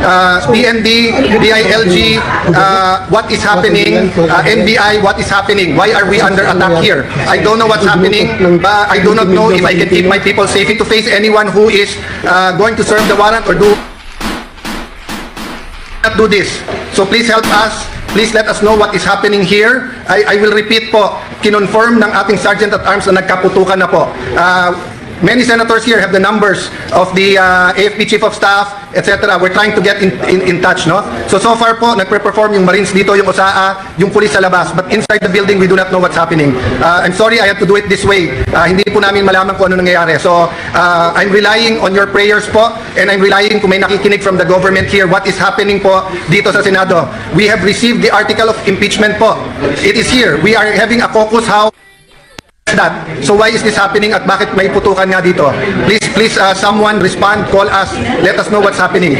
DND, DILG, what is happening, NBI, what is happening, why are we under attack here? I don't know what's happening, I do not know if I can keep my people safe to face anyone who is going to serve the warrant or do this. So please help us. Please let us know what is happening here. I will repeat po, kinonfirm ng ating Sergeant at Arms na nagkaputukan na po. Many senators here have the numbers of the AFP Chief of Staff, etc. We're trying to get in touch, no? So far po, nagpe-perform yung Marines dito, yung OSAA, yung police sa labas. But inside the building, we do not know what's happening. I'm sorry, I have to do it this way. Hindi po namin malaman kung ano nangyayari. So, I'm relying on your prayers po, and I'm relying kung may nakikinig from the government here, what is happening po dito sa Senado. We have received the article of impeachment po. It is here. We are having a caucus how that. So why is this happening at bakit may putukan nga dito? Please, someone respond, call us, let us know what's happening.